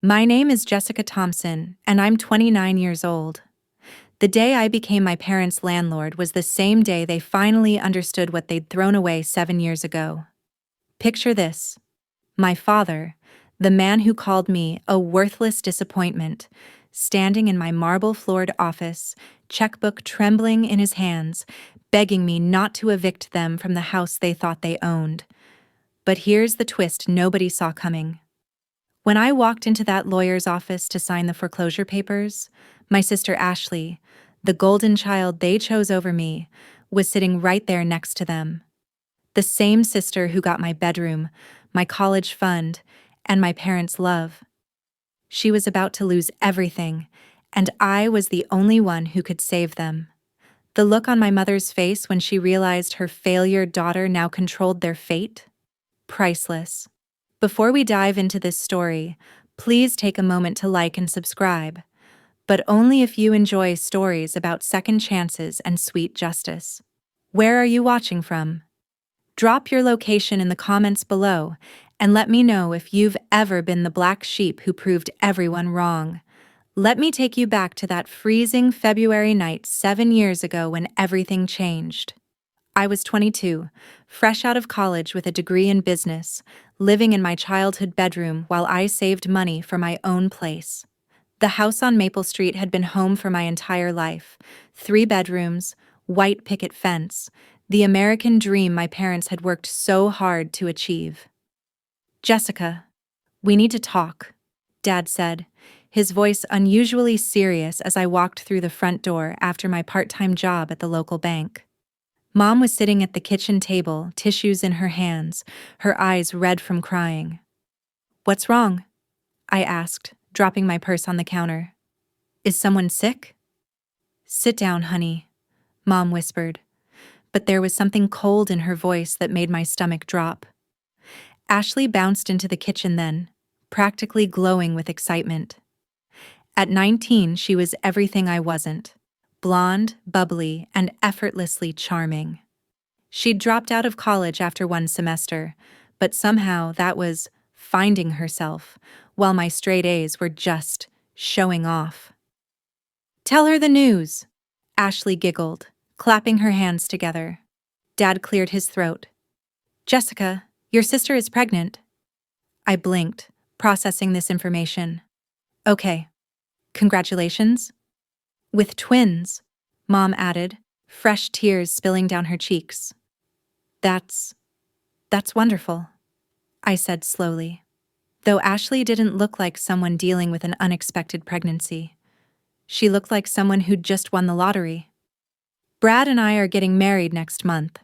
My name is Jessica Thompson, and I'm 29 years old. The day I became my parents' landlord was the same day they finally understood what they'd thrown away 7 years ago. Picture this. My father, the man who called me a worthless disappointment, standing in my marble-floored office, checkbook trembling in his hands, begging me not to evict them from the house they thought they owned. But here's the twist nobody saw coming. When I walked into that lawyer's office to sign the foreclosure papers, my sister Ashley, the golden child they chose over me, was sitting right there next to them. The same sister who got my bedroom, my college fund, and my parents' love. She was about to lose everything, and I was the only one who could save them. The look on my mother's face when she realized her failure daughter now controlled their fate? Priceless. Before we dive into this story, please take a moment to like and subscribe, but only if you enjoy stories about second chances and sweet justice. Where are you watching from? Drop your location in the comments below and let me know if you've ever been the black sheep who proved everyone wrong. Let me take you back to that freezing February night 7 years ago when everything changed. I was 22, fresh out of college with a degree in business, living in my childhood bedroom while I saved money for my own place. The house on Maple Street had been home for my entire life. 3 bedrooms, white picket fence, the American dream my parents had worked so hard to achieve. "Jessica, we need to talk," Dad said, his voice unusually serious as I walked through the front door after my part-time job at the local bank. Mom was sitting at the kitchen table, tissues in her hands, her eyes red from crying. "What's wrong?" I asked, dropping my purse on the counter. "Is someone sick?" "Sit down, honey," Mom whispered, but there was something cold in her voice that made my stomach drop. Ashley bounced into the kitchen then, practically glowing with excitement. At 19, she was everything I wasn't. Blonde, bubbly, and effortlessly charming. She'd dropped out of college after 1 semester, but somehow that was finding herself, while my straight A's were just showing off. "Tell her the news," Ashley giggled, clapping her hands together. Dad cleared his throat. "Jessica, your sister is pregnant." I blinked, processing this information. "Okay. Congratulations?" "With twins," Mom added, fresh tears spilling down her cheeks. That's wonderful," I said slowly, though Ashley didn't look like someone dealing with an unexpected pregnancy. She looked like someone who'd just won the lottery. "Brad and I are getting married next month,"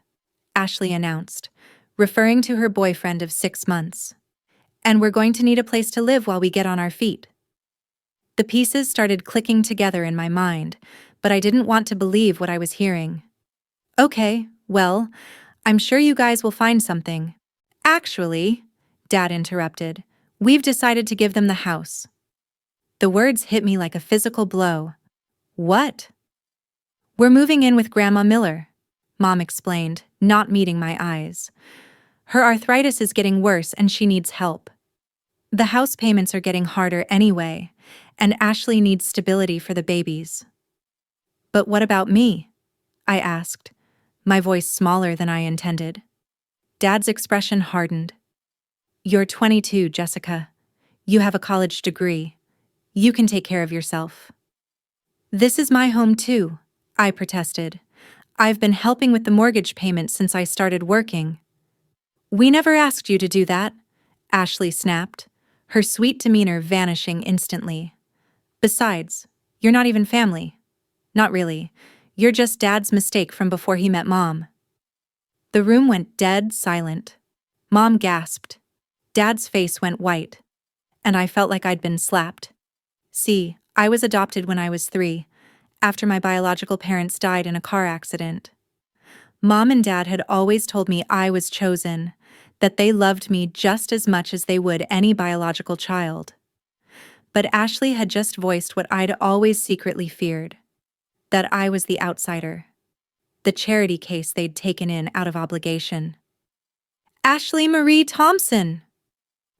Ashley announced, referring to her boyfriend of 6 months. "And we're going to need a place to live while we get on our feet." The pieces started clicking together in my mind, but I didn't want to believe what I was hearing. "Okay, well, I'm sure you guys will find something." "Actually," Dad interrupted, "we've decided to give them the house." The words hit me like a physical blow. "What?" "We're moving in with Grandma Miller," Mom explained, not meeting my eyes. "Her arthritis is getting worse and she needs help. The house payments are getting harder anyway, and Ashley needs stability for the babies." "But what about me?" I asked, my voice smaller than I intended. Dad's expression hardened. "You're 22, Jessica. You have a college degree. You can take care of yourself." "This is my home too," I protested. "I've been helping with the mortgage payment since I started working." "We never asked you to do that," Ashley snapped, her sweet demeanor vanishing instantly. "Besides, you're not even family. Not really. You're just Dad's mistake from before he met Mom." The room went dead silent. Mom gasped. Dad's face went white, and I felt like I'd been slapped. See, I was adopted when I was 3, after my biological parents died in a car accident. Mom and Dad had always told me I was chosen, that they loved me just as much as they would any biological child. But Ashley had just voiced what I'd always secretly feared, that I was the outsider, the charity case they'd taken in out of obligation. "Ashley Marie Thompson!"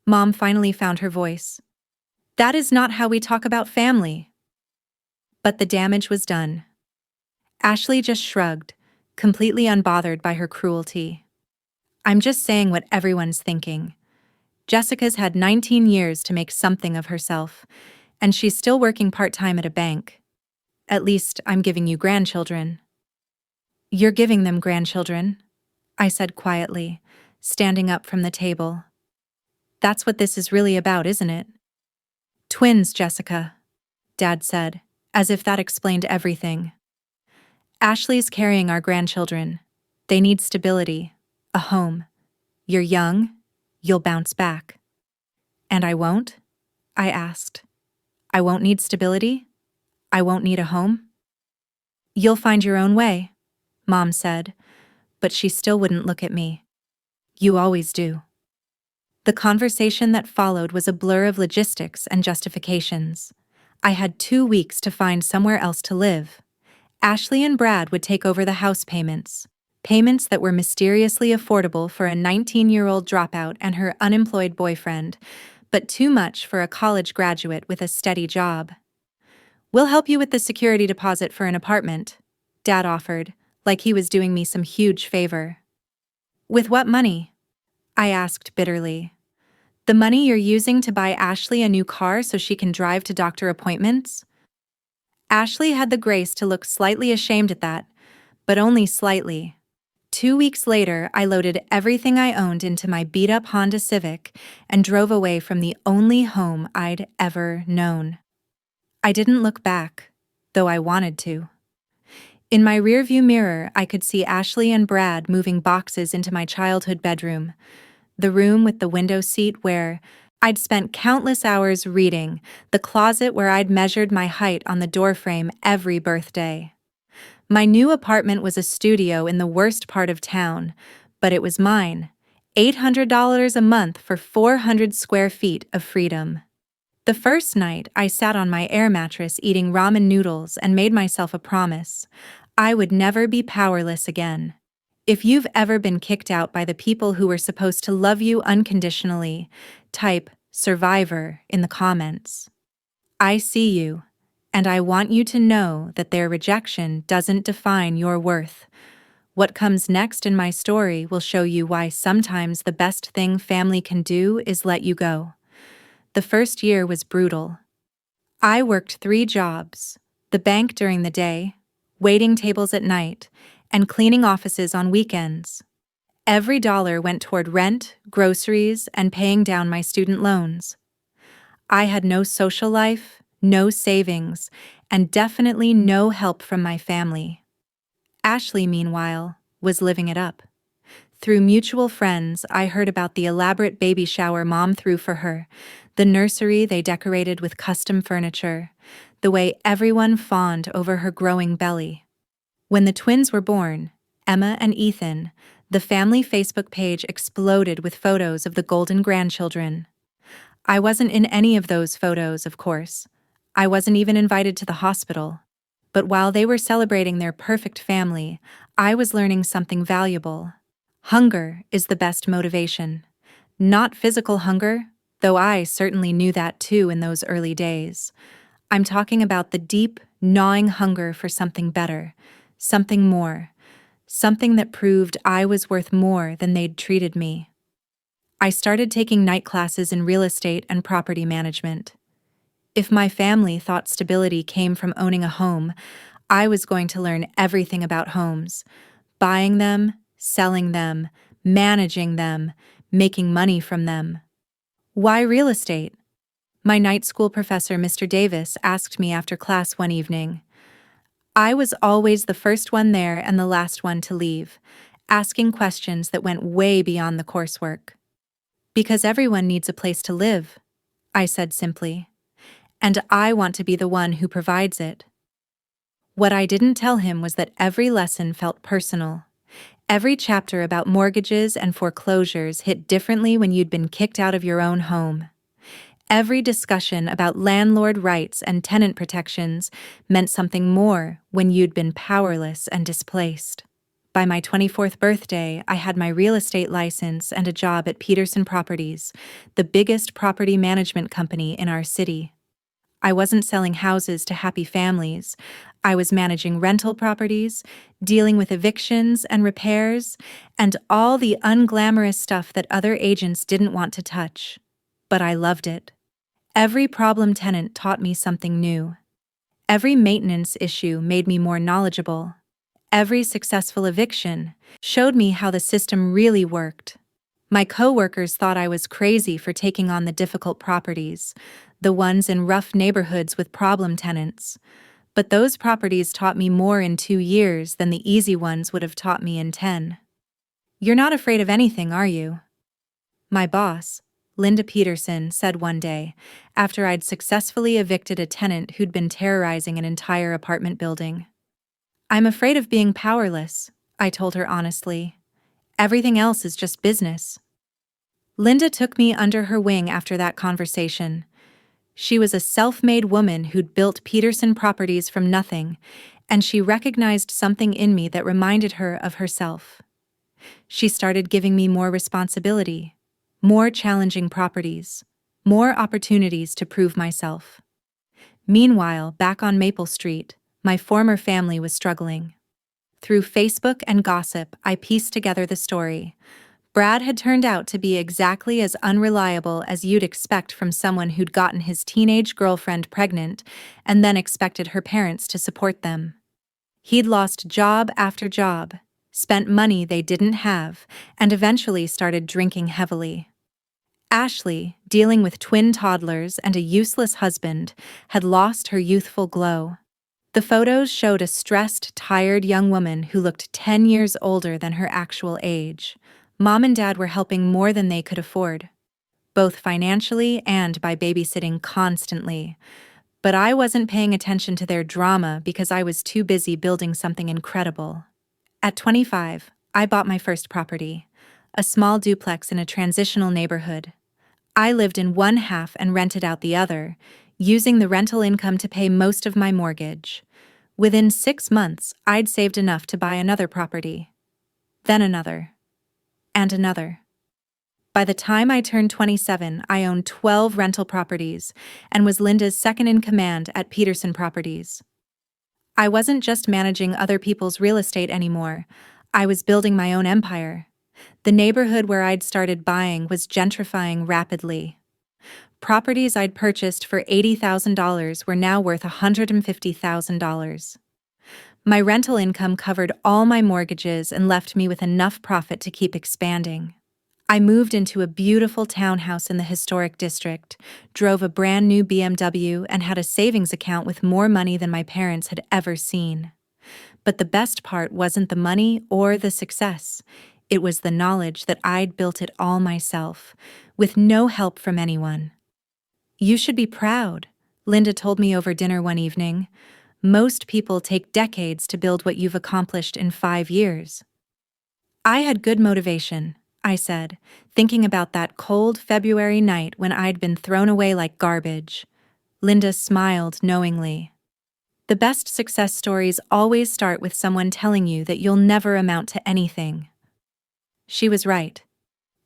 Mom finally found her voice. That is not how we talk about family. But the damage was done. Ashley just shrugged, completely unbothered by her cruelty. I'm just saying what everyone's thinking. Jessica's had 19 years to make something of herself, and she's still working part-time at a bank. At least, I'm giving you grandchildren. You're giving them grandchildren, I said quietly, standing up from the table. That's what this is really about, isn't it? Twins, Jessica, Dad said, as if that explained everything. Ashley's carrying our grandchildren. They need stability, a home. You're young, you'll bounce back. And I won't? I asked. I won't need stability? I won't need a home? You'll find your own way, Mom said, but she still wouldn't look at me. You always do. The conversation that followed was a blur of logistics and justifications. I had 2 weeks to find somewhere else to live. Ashley and Brad would take over the house payments that were mysteriously affordable for a 19-year-old dropout and her unemployed boyfriend, but too much for a college graduate with a steady job. We'll help you with the security deposit for an apartment, Dad offered, like he was doing me some huge favor. With what money? I asked bitterly. The money you're using to buy Ashley a new car so she can drive to doctor appointments? Ashley had the grace to look slightly ashamed at that, but only slightly. 2 weeks later, I loaded everything I owned into my beat-up Honda Civic and drove away from the only home I'd ever known. I didn't look back, though I wanted to. In my rearview mirror, I could see Ashley and Brad moving boxes into my childhood bedroom, the room with the window seat where I'd spent countless hours reading, the closet where I'd measured my height on the doorframe every birthday. My new apartment was a studio in the worst part of town, but it was mine. $800 a month for 400 square feet of freedom. The first night, I sat on my air mattress eating ramen noodles and made myself a promise. I would never be powerless again. If you've ever been kicked out by the people who were supposed to love you unconditionally, type "survivor" in the comments. I see you, and I want you to know that their rejection doesn't define your worth. What comes next in my story will show you why sometimes the best thing family can do is let you go. The first year was brutal. I worked 3 jobs: the bank during the day, waiting tables at night, and cleaning offices on weekends. Every dollar went toward rent, groceries, and paying down my student loans. I had no social life, no savings, and definitely no help from my family. Ashley, meanwhile, was living it up. Through mutual friends, I heard about the elaborate baby shower Mom threw for her, the nursery they decorated with custom furniture, the way everyone fawned over her growing belly. When the twins were born, Emma and Ethan, the family Facebook page exploded with photos of the golden grandchildren. I wasn't in any of those photos, of course. I wasn't even invited to the hospital. But while they were celebrating their perfect family, I was learning something valuable. Hunger is the best motivation. Not physical hunger, though I certainly knew that too in those early days. I'm talking about the deep, gnawing hunger for something better, something more, something that proved I was worth more than they'd treated me. I started taking night classes in real estate and property management. If my family thought stability came from owning a home, I was going to learn everything about homes: buying them, selling them, managing them, making money from them. Why real estate? My night school professor, Mr. Davis, asked me after class one evening. I was always the first one there and the last one to leave, asking questions that went way beyond the coursework. Because everyone needs a place to live, I said simply, and I want to be the one who provides it. What I didn't tell him was that every lesson felt personal. Every chapter about mortgages and foreclosures hit differently when you'd been kicked out of your own home. Every discussion about landlord rights and tenant protections meant something more when you'd been powerless and displaced. By my 24th birthday, I had my real estate license and a job at Peterson Properties, the biggest property management company in our city. I wasn't selling houses to happy families. I was managing rental properties, dealing with evictions and repairs, and all the unglamorous stuff that other agents didn't want to touch. But I loved it. Every problem tenant taught me something new. Every maintenance issue made me more knowledgeable. Every successful eviction showed me how the system really worked. My coworkers thought I was crazy for taking on the difficult properties, the ones in rough neighborhoods with problem tenants. But those properties taught me more in 2 years than the easy ones would have taught me in 10. You're not afraid of anything, are you? My boss, Linda Peterson, said one day, after I'd successfully evicted a tenant who'd been terrorizing an entire apartment building. I'm afraid of being powerless, I told her honestly. Everything else is just business. Linda took me under her wing after that conversation. She was a self-made woman who'd built Peterson Properties from nothing, and she recognized something in me that reminded her of herself. She started giving me more responsibility, more challenging properties, more opportunities to prove myself. Meanwhile, back on Maple Street, my former family was struggling. Through Facebook and gossip, I pieced together the story. Brad had turned out to be exactly as unreliable as you'd expect from someone who'd gotten his teenage girlfriend pregnant and then expected her parents to support them. He'd lost job after job, spent money they didn't have, and eventually started drinking heavily. Ashley, dealing with twin toddlers and a useless husband, had lost her youthful glow. The photos showed a stressed, tired young woman who looked 10 years older than her actual age. Mom and Dad were helping more than they could afford, both financially and by babysitting constantly. But I wasn't paying attention to their drama because I was too busy building something incredible. At 25, I bought my first property, a small duplex in a transitional neighborhood. I lived in one half and rented out the other, using the rental income to pay most of my mortgage. Within 6 months, I'd saved enough to buy another property. Then another. And another. By the time I turned 27, I owned 12 rental properties and was Linda's second-in-command at Peterson Properties. I wasn't just managing other people's real estate anymore. I was building my own empire. The neighborhood where I'd started buying was gentrifying rapidly. Properties I'd purchased for $80,000 were now worth $150,000. My rental income covered all my mortgages and left me with enough profit to keep expanding. I moved into a beautiful townhouse in the historic district, drove a brand new BMW, and had a savings account with more money than my parents had ever seen. But the best part wasn't the money or the success. It was the knowledge that I'd built it all myself, with no help from anyone. You should be proud, Linda told me over dinner one evening. Most people take decades to build what you've accomplished in 5 years. I had good motivation, I said, thinking about that cold February night when I'd been thrown away like garbage. Linda smiled knowingly. The best success stories always start with someone telling you that you'll never amount to anything. She was right.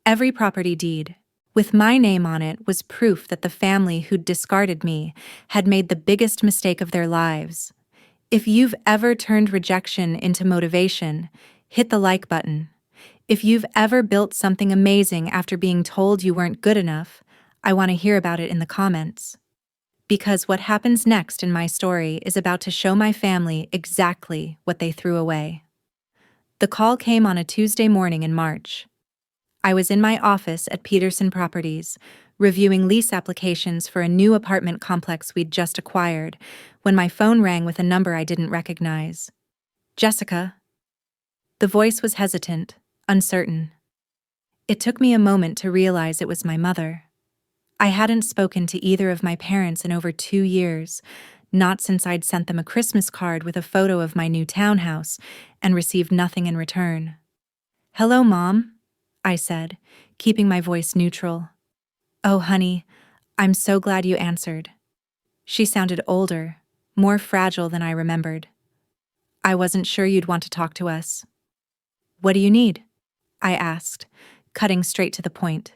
Every property deed, with my name on it, was proof that the family who'd discarded me had made the biggest mistake of their lives. If you've ever turned rejection into motivation, hit the like button. If you've ever built something amazing after being told you weren't good enough, I want to hear about it in the comments. Because what happens next in my story is about to show my family exactly what they threw away. The call came on a Tuesday morning in March. I was in my office at Peterson Properties, reviewing lease applications for a new apartment complex we'd just acquired, when my phone rang with a number I didn't recognize. Jessica. The voice was hesitant, uncertain. It took me a moment to realize it was my mother. I hadn't spoken to either of my parents in over 2 years, not since I'd sent them a Christmas card with a photo of my new townhouse and received nothing in return. "Hello, Mom," I said, keeping my voice neutral. "Oh, honey, I'm so glad you answered." She sounded older, more fragile than I remembered. "I wasn't sure you'd want to talk to us." "What do you need?" I asked, cutting straight to the point.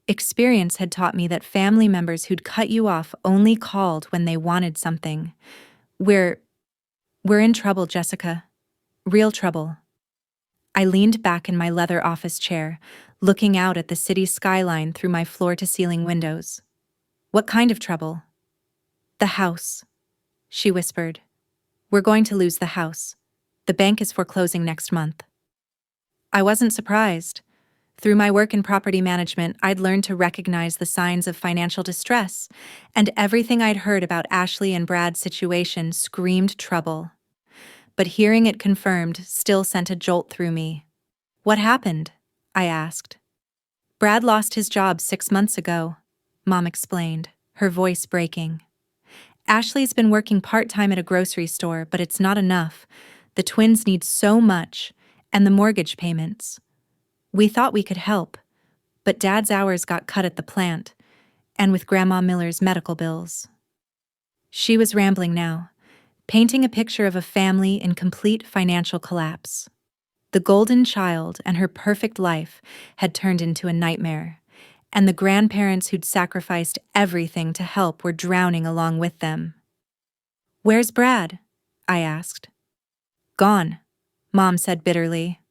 Experience had taught me that family members who'd cut you off only called when they wanted something. We're in trouble, Jessica. Real trouble. I leaned back in my leather office chair, looking out at the city skyline through my floor-to-ceiling windows. What kind of trouble? The house, she whispered. We're going to lose the house. The bank is foreclosing next month. I wasn't surprised. Through my work in property management, I'd learned to recognize the signs of financial distress, and everything I'd heard about Ashley and Brad's situation screamed trouble. But hearing it confirmed still sent a jolt through me. What happened? I asked. Brad lost his job 6 months ago, Mom explained, her voice breaking. Ashley's been working part-time at a grocery store, but it's not enough. The twins need so much, and the mortgage payments. We thought we could help, but Dad's hours got cut at the plant, and with Grandma Miller's medical bills. She was rambling now, painting a picture of a family in complete financial collapse. The golden child and her perfect life had turned into a nightmare, and the grandparents who'd sacrificed everything to help were drowning along with them. Where's Brad? I asked. Gone, Mom said bitterly.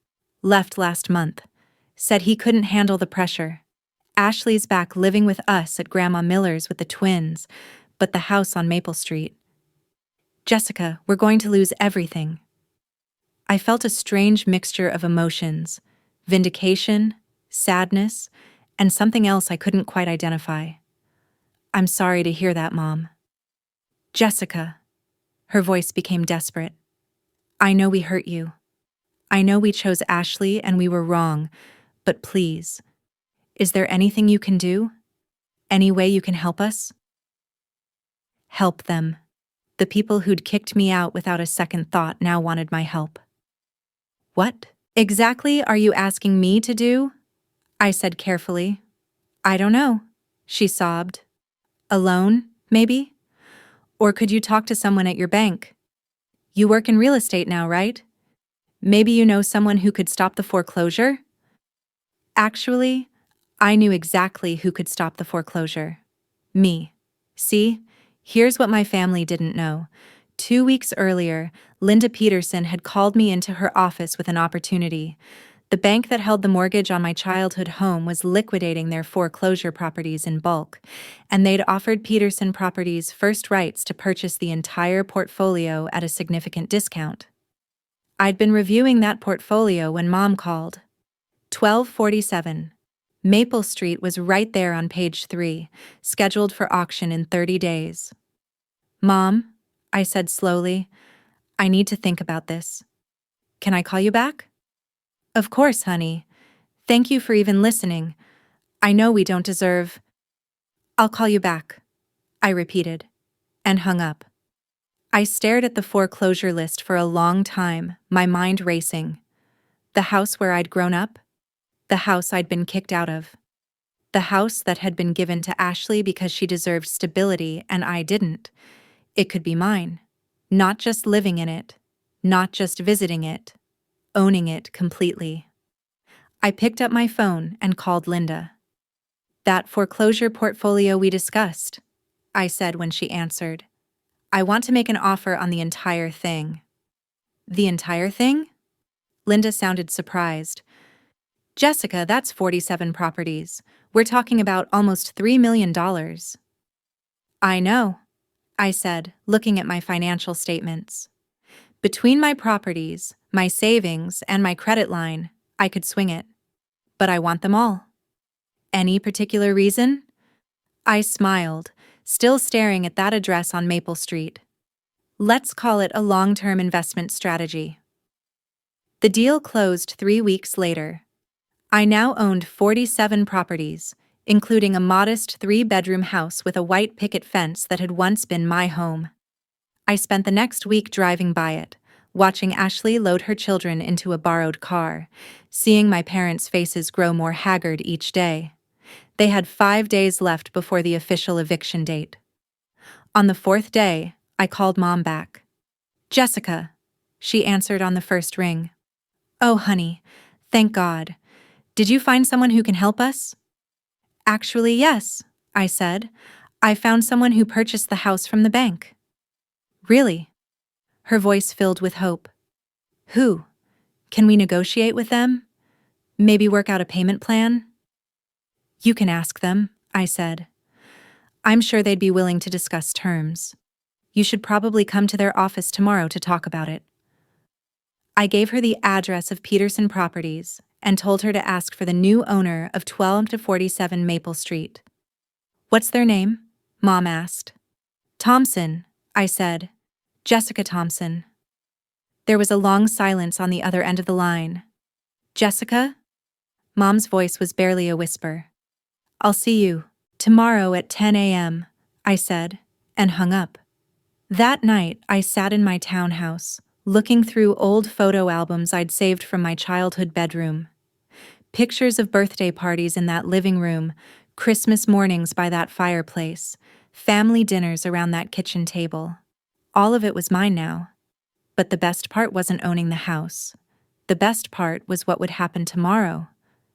Left last month. Said he couldn't handle the pressure. Ashley's back living with us at Grandma Miller's with the twins, but the house on Maple Street. Jessica, we're going to lose everything. I felt a strange mixture of emotions, vindication, sadness, and something else I couldn't quite identify. I'm sorry to hear that, Mom. Jessica. Her voice became desperate. I know we hurt you. I know we chose Ashley and we were wrong, but please, is there anything you can do? Any way you can help us? Help them. The people who'd kicked me out without a second thought now wanted my help. What exactly are you asking me to do? I said carefully. I don't know, she sobbed. Alone, maybe? Or could you talk to someone at your bank? You work in real estate now, right? Maybe you know someone who could stop the foreclosure? Actually, I knew exactly who could stop the foreclosure. Me. See, here's what my family didn't know. 2 weeks earlier, Linda Peterson had called me into her office with an opportunity. The bank that held the mortgage on my childhood home was liquidating their foreclosure properties in bulk, and they'd offered Peterson Properties first rights to purchase the entire portfolio at a significant discount. I'd been reviewing that portfolio when Mom called. 1247. Maple Street was right there on page 3, scheduled for auction in 30 days. Mom, I said slowly, I need to think about this. Can I call you back? Of course, honey. Thank you for even listening. I know we don't deserve. I'll call you back, I repeated, and hung up. I stared at the foreclosure list for a long time, my mind racing. The house where I'd grown up, the house I'd been kicked out of, the house that had been given to Ashley because she deserved stability and I didn't. It could be mine, not just living in it, not just visiting it, owning it completely. I picked up my phone and called Linda. That foreclosure portfolio we discussed, I said when she answered. I want to make an offer on the entire thing. The entire thing? Linda sounded surprised. Jessica, that's 47 properties. We're talking about almost $3 million. I know, I said, looking at my financial statements. Between my properties, my savings, and my credit line, I could swing it. But I want them all. Any particular reason? I smiled, still staring at that address on Maple Street. Let's call it a long-term investment strategy. The deal closed 3 weeks later. I now owned 47 properties, including a modest 3-bedroom house with a white picket fence that had once been my home. I spent the next week driving by it, watching Ashley load her children into a borrowed car, seeing my parents' faces grow more haggard each day. They had 5 days left before the official eviction date. On the 4th day, I called Mom back. Jessica, she answered on the first ring. Oh, honey, thank God. Did you find someone who can help us? Actually, yes, I said. I found someone who purchased the house from the bank. Really? Her voice filled with hope. Who? Can we negotiate with them? Maybe work out a payment plan? You can ask them, I said. I'm sure they'd be willing to discuss terms. You should probably come to their office tomorrow to talk about it. I gave her the address of Peterson Properties and told her to ask for the new owner of 12 to 47 Maple Street. What's their name? Mom asked. Thompson, I said. Jessica Thompson. There was a long silence on the other end of the line. Jessica? Mom's voice was barely a whisper. I'll see you tomorrow at 10 a.m., I said, and hung up. That night, I sat in my townhouse, looking through old photo albums I'd saved from my childhood bedroom. Pictures of birthday parties in that living room, Christmas mornings by that fireplace, family dinners around that kitchen table. All of it was mine now. But the best part wasn't owning the house. The best part was what would happen tomorrow,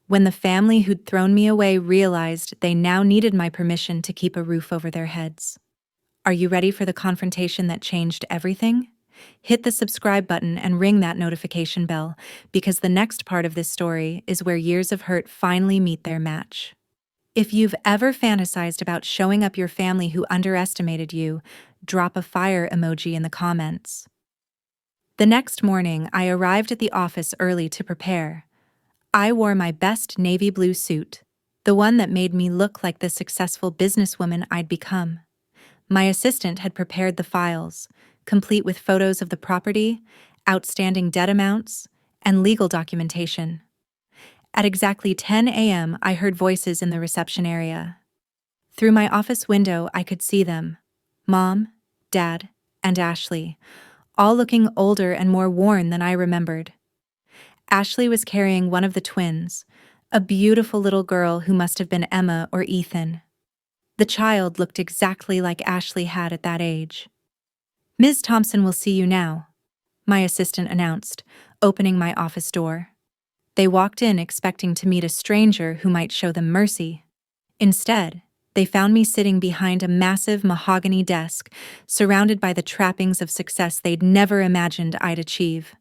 when the family who'd thrown me away realized they now needed my permission to keep a roof over their heads. Are you ready for the confrontation that changed everything? Hit the subscribe button and ring that notification bell, because the next part of this story is where years of hurt finally meet their match. If you've ever fantasized about showing up your family who underestimated you, drop a fire emoji in the comments. The next morning, I arrived at the office early to prepare. I wore my best navy blue suit, the one that made me look like the successful businesswoman I'd become. My assistant had prepared the files, complete with photos of the property, outstanding debt amounts, and legal documentation. At exactly 10 a.m., I heard voices in the reception area. Through my office window, I could see them: Mom, Dad, and Ashley, all looking older and more worn than I remembered. Ashley was carrying one of the twins, a beautiful little girl who must have been Emma or Ethan. The child looked exactly like Ashley had at that age. Ms. Thompson will see you now, my assistant announced, opening my office door. They walked in expecting to meet a stranger who might show them mercy. Instead, they found me sitting behind a massive mahogany desk, surrounded by the trappings of success they'd never imagined I'd achieve.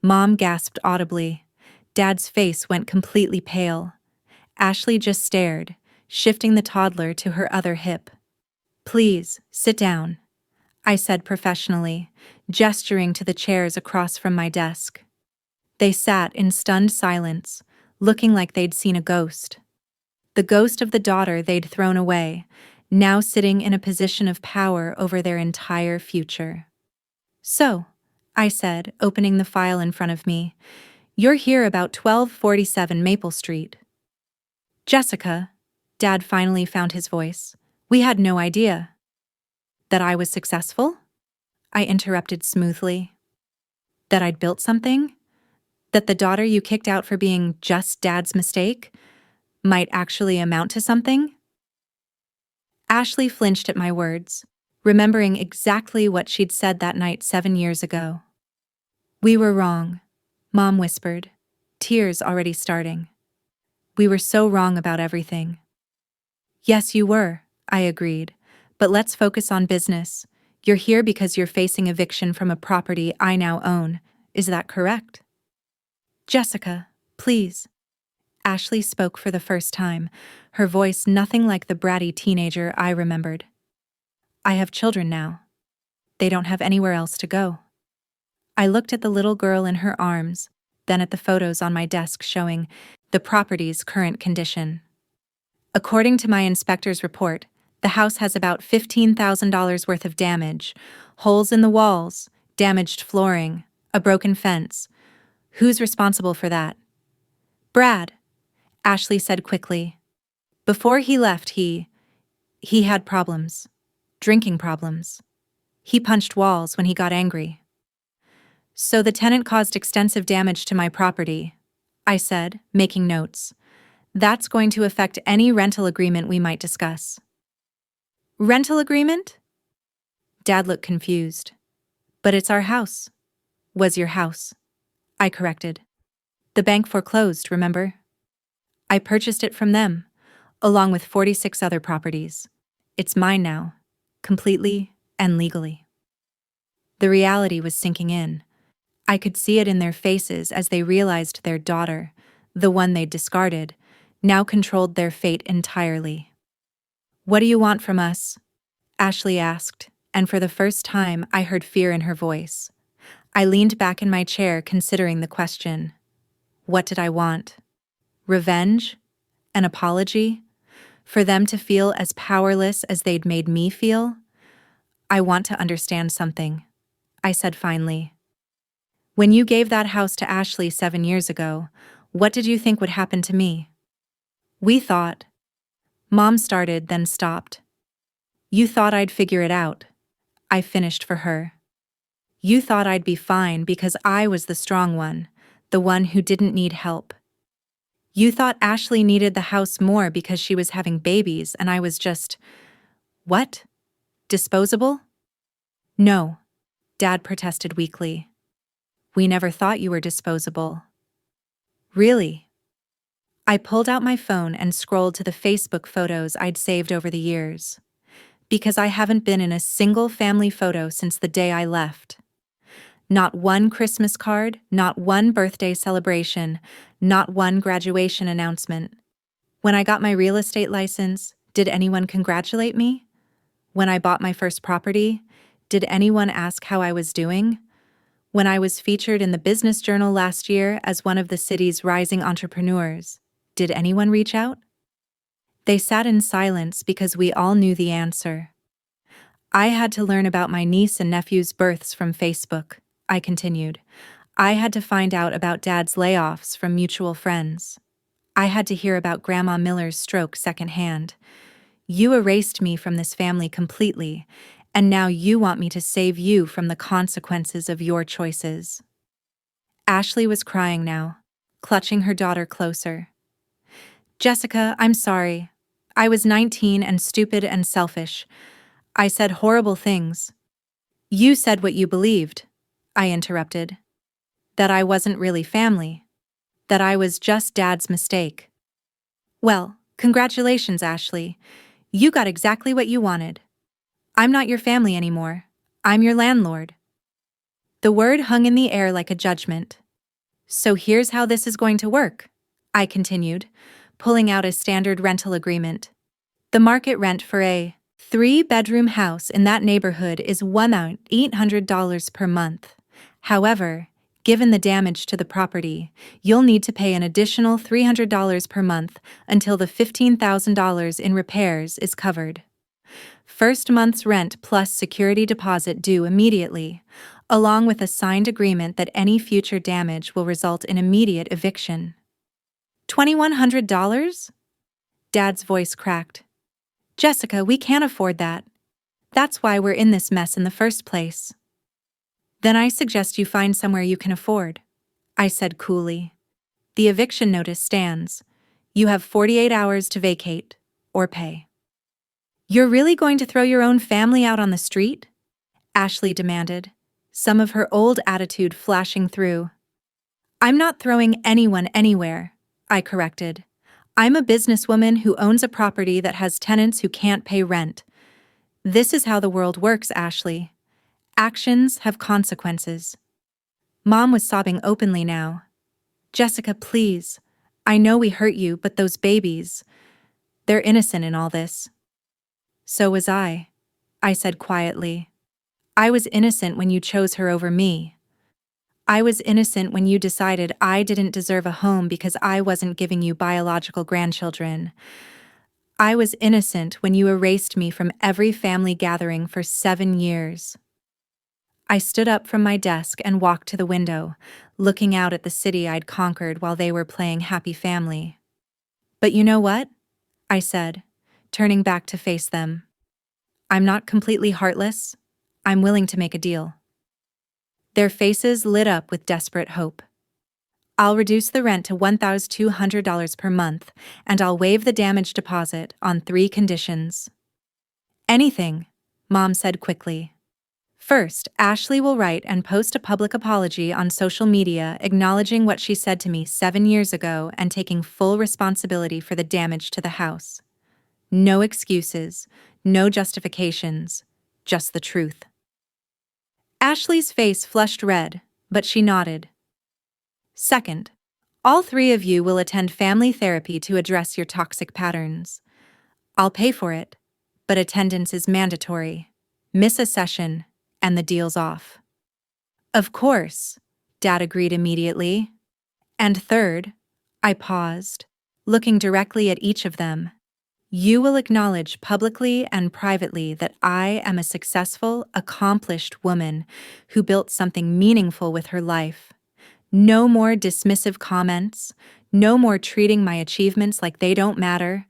Mom gasped audibly. Dad's face went completely pale. Ashley just stared, shifting the toddler to her other hip. Please, sit down, I said professionally, gesturing to the chairs across from my desk. They sat in stunned silence, looking like they'd seen a ghost. The ghost of the daughter they'd thrown away, now sitting in a position of power over their entire future. So, I said, opening the file in front of me, you're here about 1247 Maple Street. Jessica, Dad finally found his voice. We had no idea. That I was successful? I interrupted smoothly. That I'd built something? That the daughter you kicked out for being just Dad's mistake might actually amount to something? Ashley flinched at my words, remembering exactly what she'd said that night 7 years ago. We were wrong, Mom whispered, tears already starting. We were so wrong about everything. Yes, you were, I agreed, but let's focus on business. You're here because you're facing eviction from a property I now own. Is that correct? Jessica, please. Ashley spoke for the first time, her voice nothing like the bratty teenager I remembered. I have children now. They don't have anywhere else to go. I looked at the little girl in her arms, then at the photos on my desk showing the property's current condition. According to my inspector's report, the house has about $15,000 worth of damage: holes in the walls, damaged flooring, a broken fence. Who's responsible for that? Brad, Ashley said quickly. Before he left, he had problems. Drinking problems. He punched walls when he got angry. So the tenant caused extensive damage to my property, I said, making notes. That's going to affect any rental agreement we might discuss. Rental agreement? Dad looked confused. But it's our house. Was your house, I corrected. The bank foreclosed, remember? I purchased it from them. along with 46 other properties. It's mine now, completely and legally. The reality was sinking in. I could see it in their faces as they realized their daughter, the one they'd discarded, now controlled their fate entirely. "What do you want from us?" Ashley asked, and for the first time I heard fear in her voice. I leaned back in my chair considering the question. What did I want? Revenge? An apology? For them to feel as powerless as they'd made me feel? "I want to understand something," I said finally. "When you gave that house to Ashley 7 years ago, what did you think would happen to me?" "We thought—" Mom started, then stopped. "You thought I'd figure it out," I finished for her. "You thought I'd be fine because I was the strong one, the one who didn't need help. You thought Ashley needed the house more because she was having babies and I was just— what? Disposable?" "No," Dad protested weakly. "We never thought you were disposable." "Really?" I pulled out my phone and scrolled to the Facebook photos I'd saved over the years. Because I haven't been in a single family photo since the day I left. Not one Christmas card, not one birthday celebration, not one graduation announcement. When I got my real estate license, did anyone congratulate me? When I bought my first property, did anyone ask how I was doing? When I was featured in the Business Journal last year as one of the city's rising entrepreneurs, did anyone reach out? They sat in silence because we all knew the answer. I had to learn about my niece and nephew's births from Facebook, I continued. I had to find out about Dad's layoffs from mutual friends. I had to hear about Grandma Miller's stroke secondhand. You erased me from this family completely, and now you want me to save you from the consequences of your choices. Ashley was crying now, clutching her daughter closer. "Jessica, I'm sorry. I was 19 and stupid and selfish. I said horrible things." "You said what you believed," I interrupted. "That I wasn't really family. That I was just Dad's mistake." "Well, congratulations, Ashley. You got exactly what you wanted. I'm not your family anymore. I'm your landlord." The word hung in the air like a judgment. "So here's how this is going to work," I continued, pulling out a standard rental agreement. "The market rent for a 3-bedroom house in that neighborhood is $1,800 per month. However, given the damage to the property, you'll need to pay an additional $300 per month until the $15,000 in repairs is covered. First month's rent plus security deposit due immediately, along with a signed agreement that any future damage will result in immediate eviction." $2,100? Dad's voice cracked. "Jessica, we can't afford that. That's why we're in this mess in the first place." "Then I suggest you find somewhere you can afford," I said coolly. "The eviction notice stands. You have 48 hours to vacate, or pay." "You're really going to throw your own family out on the street?" Ashley demanded, some of her old attitude flashing through. "I'm not throwing anyone anywhere," I corrected. "I'm a businesswoman who owns a property that has tenants who can't pay rent. This is how the world works, Ashley. Actions have consequences." Mom was sobbing openly now. "Jessica, please. I know we hurt you, but those babies, they're innocent in all this." "So was I said quietly. "I was innocent when you chose her over me. I was innocent when you decided I didn't deserve a home because I wasn't giving you biological grandchildren. I was innocent when you erased me from every family gathering for 7 years." I stood up from my desk and walked to the window, looking out at the city I'd conquered while they were playing happy family. "But you know what?" I said, turning back to face them. "I'm not completely heartless. I'm willing to make a deal." Their faces lit up with desperate hope. "I'll reduce the rent to $1,200 per month, and I'll waive the damage deposit on 3 conditions." "Anything," Mom said quickly. "First, Ashley will write and post a public apology on social media acknowledging what she said to me 7 years ago and taking full responsibility for the damage to the house. No excuses, no justifications, just the truth. Ashley's face flushed red, but she nodded. Second, all three of you will attend family therapy to address your toxic patterns. I'll pay for it, but attendance is mandatory. Miss a session, and the deal's off. Of course, Dad agreed immediately. And third, I paused, looking directly at each of them. You will acknowledge publicly and privately that I am a successful, accomplished woman who built something meaningful with her life. No more dismissive comments, no more treating my achievements like they don't matter,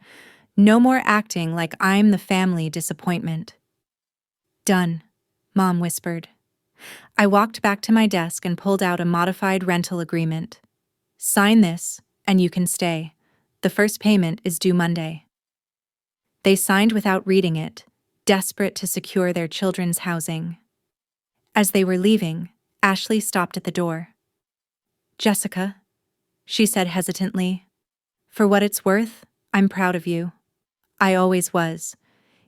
no more acting like I'm the family disappointment. Done, Mom whispered. I walked back to my desk and pulled out a modified rental agreement. Sign this, and you can stay. The first payment is due Monday. They signed without reading it, desperate to secure their children's housing. As they were leaving, Ashley stopped at the door. Jessica, she said hesitantly, for what it's worth, I'm proud of you. I always was,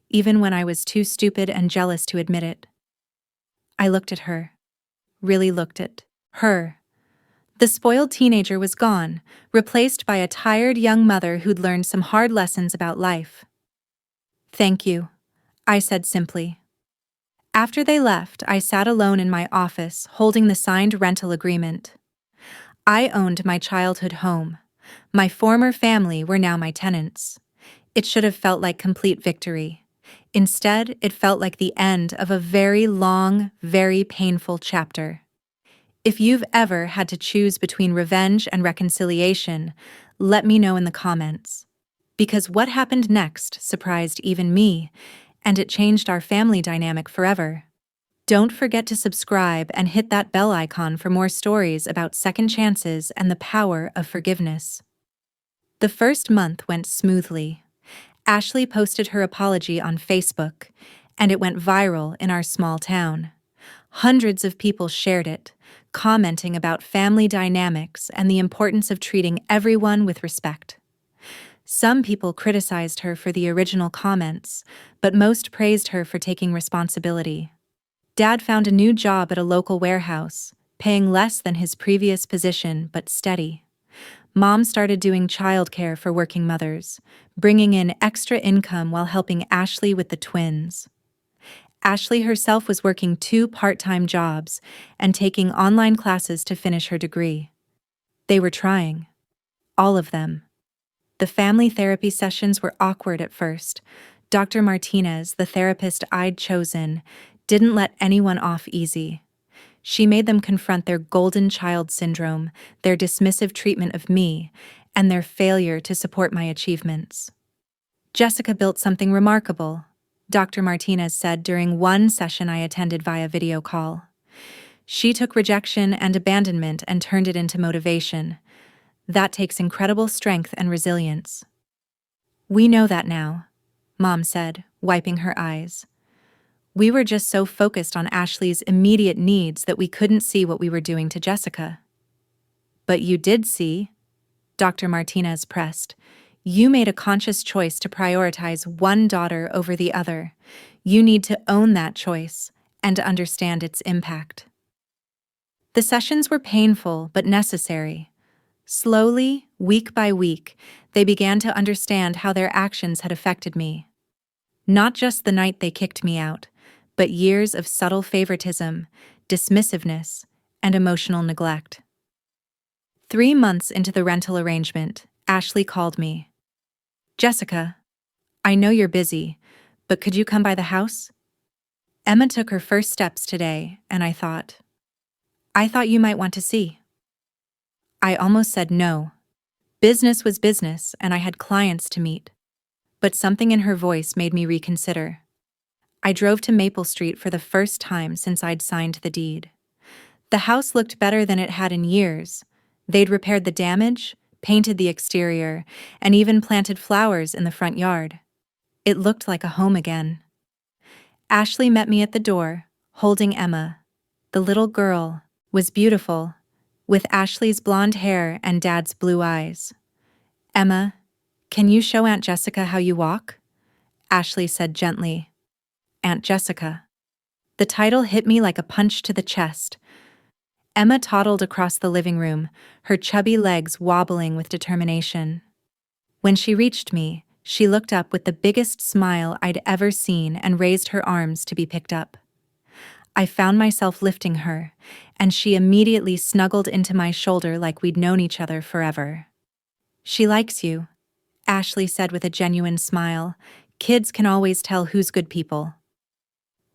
even when I was too stupid and jealous to admit it. I looked at her, really looked at her. The spoiled teenager was gone, replaced by a tired young mother who'd learned some hard lessons about life. Thank you, I said simply. After they left, I sat alone in my office, holding the signed rental agreement. I owned my childhood home. My former family were now my tenants. It should have felt like complete victory. Instead, it felt like the end of a very long, very painful chapter. If you've ever had to choose between revenge and reconciliation, let me know in the comments. Because what happened next surprised even me, and it changed our family dynamic forever. Don't forget to subscribe and hit that bell icon for more stories about second chances and the power of forgiveness. The first month went smoothly. Ashley posted her apology on Facebook, and it went viral in our small town. Hundreds of people shared it, commenting about family dynamics and the importance of treating everyone with respect. Some people criticized her for the original comments, but most praised her for taking responsibility. Dad found a new job at a local warehouse, paying less than his previous position but steady. Mom started doing childcare for working mothers, bringing in extra income while helping Ashley with the twins. Ashley herself was working 2 part-time jobs and taking online classes to finish her degree. They were trying. All of them. The family therapy sessions were awkward at first. Dr. Martinez, the therapist I'd chosen, didn't let anyone off easy. She made them confront their golden child syndrome, their dismissive treatment of me, and their failure to support my achievements. Jessica built something remarkable, Dr. Martinez said during one session I attended via video call. She took rejection and abandonment and turned it into motivation. That takes incredible strength and resilience. We know that now, Mom said, wiping her eyes. We were just so focused on Ashley's immediate needs that we couldn't see what we were doing to Jessica. But you did see, Dr. Martinez pressed. You made a conscious choice to prioritize one daughter over the other. You need to own that choice and understand its impact. The sessions were painful but necessary. Slowly, week by week, they began to understand how their actions had affected me. Not just the night they kicked me out, but years of subtle favoritism, dismissiveness, and emotional neglect. 3 months into the rental arrangement, Ashley called me. Jessica, I know you're busy, but could you come by the house? Emma took her first steps today, and I thought you might want to see. I almost said no. Business was business, and I had clients to meet. But something in her voice made me reconsider. I drove to Maple Street for the first time since I'd signed the deed. The house looked better than it had in years. They'd repaired the damage, painted the exterior, and even planted flowers in the front yard. It looked like a home again. Ashley met me at the door, holding Emma. The little girl was beautiful, with Ashley's blonde hair and Dad's blue eyes. Emma, can you show Aunt Jessica how you walk? Ashley said gently. Aunt Jessica. The title hit me like a punch to the chest. Emma toddled across the living room, her chubby legs wobbling with determination. When she reached me, she looked up with the biggest smile I'd ever seen and raised her arms to be picked up. I found myself lifting her, and she immediately snuggled into my shoulder like we'd known each other forever. She likes you, Ashley said with a genuine smile. Kids can always tell who's good people.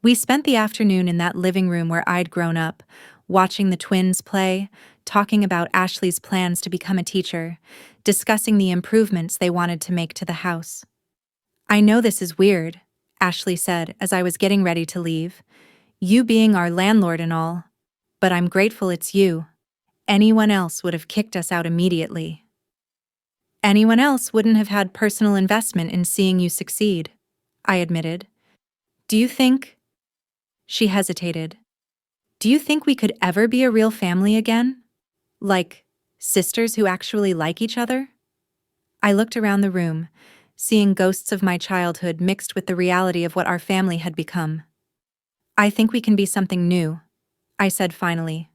We spent the afternoon in that living room where I'd grown up, watching the twins play, talking about Ashley's plans to become a teacher, discussing the improvements they wanted to make to the house. I know this is weird, Ashley said as I was getting ready to leave. You being our landlord and all. But I'm grateful it's you. Anyone else would have kicked us out immediately. Anyone else wouldn't have had personal investment in seeing you succeed, I admitted. Do you think? She hesitated. Do you think we could ever be a real family again? Like, sisters who actually like each other? I looked around the room, seeing ghosts of my childhood mixed with the reality of what our family had become. I think we can be something new, I said finally.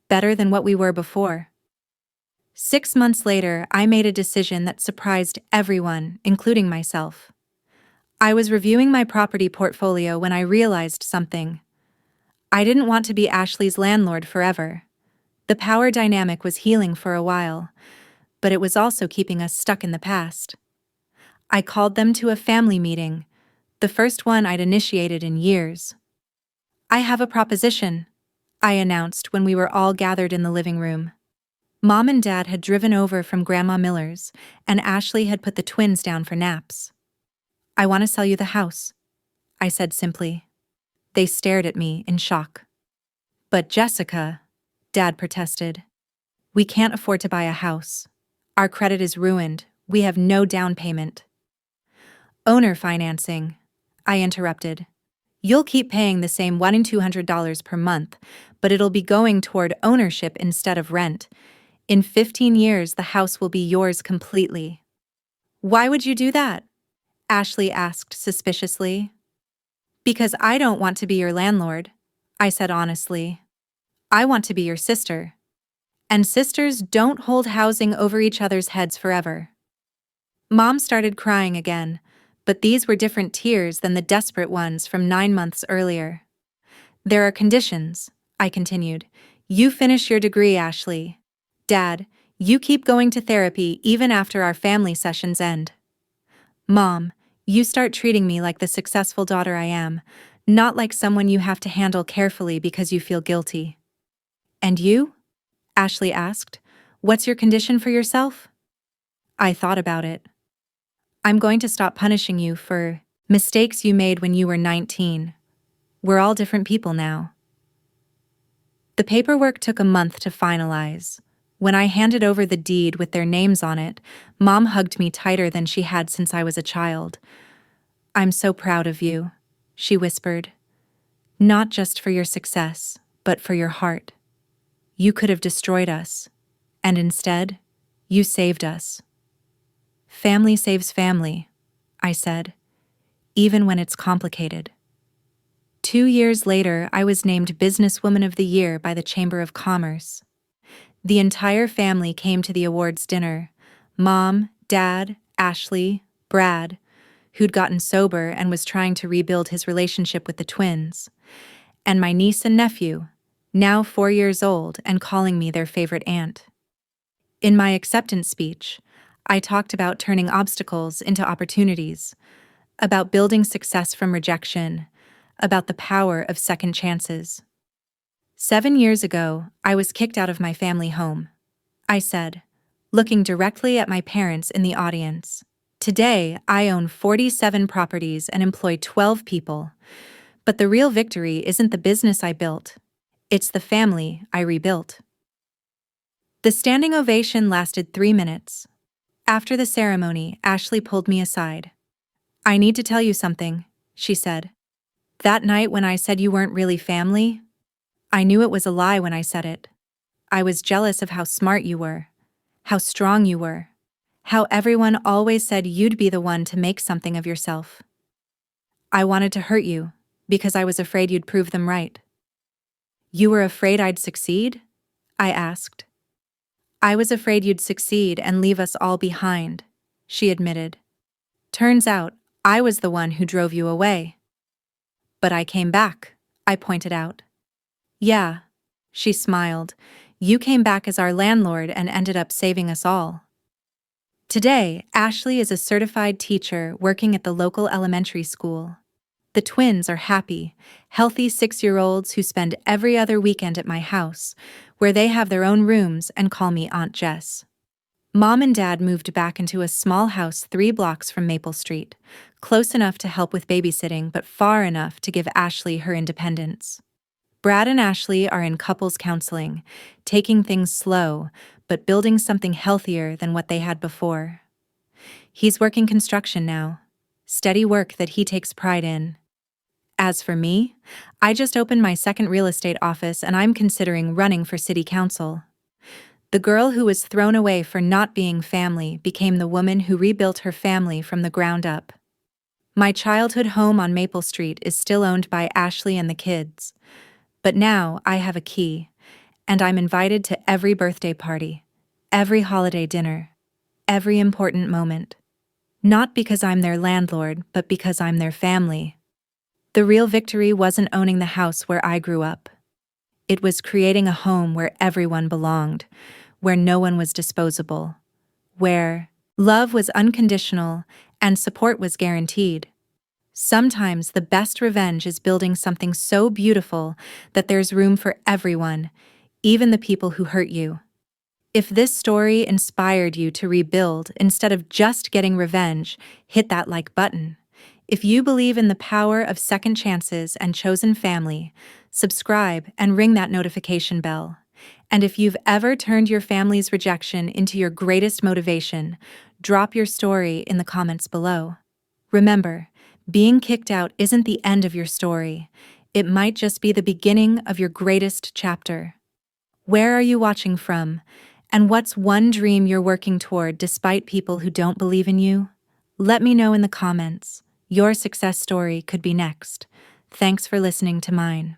Better than what we were before. 6 months later, I made a decision that surprised everyone, including myself. I was reviewing my property portfolio when I realized something. I didn't want to be Ashley's landlord forever. The power dynamic was healing for a while, but it was also keeping us stuck in the past. I called them to a family meeting, the first one I'd initiated in years. I have a proposition, I announced when we were all gathered in the living room. Mom and Dad had driven over from Grandma Miller's, and Ashley had put the twins down for naps. I want to sell you the house, I said simply. They stared at me in shock. But Jessica, Dad protested. We can't afford to buy a house. Our credit is ruined. We have no down payment. Owner financing, I interrupted. You'll keep paying the same $1,200 per month, but it'll be going toward ownership instead of rent. In 15 years, the house will be yours completely. Why would you do that? Ashley asked suspiciously. Because I don't want to be your landlord, I said honestly. I want to be your sister. And sisters don't hold housing over each other's heads forever. Mom started crying again, but these were different tears than the desperate ones from 9 months earlier. There are conditions, I continued. You finish your degree, Ashley. Dad, you keep going to therapy even after our family sessions end. Mom, you start treating me like the successful daughter I am, not like someone you have to handle carefully because you feel guilty. And you? Ashley asked. What's your condition for yourself? I thought about it. I'm going to stop punishing you for mistakes you made when you were 19. We're all different people now. The paperwork took a month to finalize. When I handed over the deed with their names on it, Mom hugged me tighter than she had since I was a child. I'm so proud of you, she whispered. Not just for your success, but for your heart. You could have destroyed us, and instead, you saved us. Family saves family, I said, even when it's complicated. 2 years later, I was named Businesswoman of the Year by the Chamber of Commerce. The entire family came to the awards dinner. Mom, Dad, Ashley, Brad, who'd gotten sober and was trying to rebuild his relationship with the twins, and my niece and nephew, now 4 years old and calling me their favorite aunt. In my acceptance speech, I talked about turning obstacles into opportunities, about building success from rejection, about the power of second chances. 7 years ago, I was kicked out of my family home, I said, looking directly at my parents in the audience. Today, I own 47 properties and employ 12 people. But the real victory isn't the business I built. It's the family I rebuilt. The standing ovation lasted 3 minutes. After the ceremony, Ashley pulled me aside. I need to tell you something, she said. That night when I said you weren't really family, I knew it was a lie when I said it. I was jealous of how smart you were, how strong you were, how everyone always said you'd be the one to make something of yourself. I wanted to hurt you, because I was afraid you'd prove them right. You were afraid I'd succeed? I asked. I was afraid you'd succeed and leave us all behind, she admitted. Turns out, I was the one who drove you away. But I came back, I pointed out. Yeah, she smiled. You came back as our landlord and ended up saving us all. Today, Ashley is a certified teacher working at the local elementary school. The twins are happy, healthy 6-year-olds who spend every other weekend at my house, where they have their own rooms and call me Aunt Jess. Mom and Dad moved back into a small house 3 blocks from Maple Street, close enough to help with babysitting but far enough to give Ashley her independence. Brad and Ashley are in couples counseling, taking things slow, but building something healthier than what they had before. He's working construction now, steady work that he takes pride in. As for me, I just opened my second real estate office and I'm considering running for city council. The girl who was thrown away for not being family became the woman who rebuilt her family from the ground up. My childhood home on Maple Street is still owned by Ashley and the kids. But now I have a key, and I'm invited to every birthday party, every holiday dinner, every important moment. Not because I'm their landlord, but because I'm their family. The real victory wasn't owning the house where I grew up. It was creating a home where everyone belonged, where no one was disposable, where love was unconditional and support was guaranteed. Sometimes the best revenge is building something so beautiful that there's room for everyone, even the people who hurt you. If this story inspired you to rebuild instead of just getting revenge, hit that like button. If you believe in the power of second chances and chosen family, subscribe and ring that notification bell. And if you've ever turned your family's rejection into your greatest motivation, drop your story in the comments below. Remember, being kicked out isn't the end of your story. It might just be the beginning of your greatest chapter. Where are you watching from? And what's one dream you're working toward despite people who don't believe in you? Let me know in the comments. Your success story could be next. Thanks for listening to mine.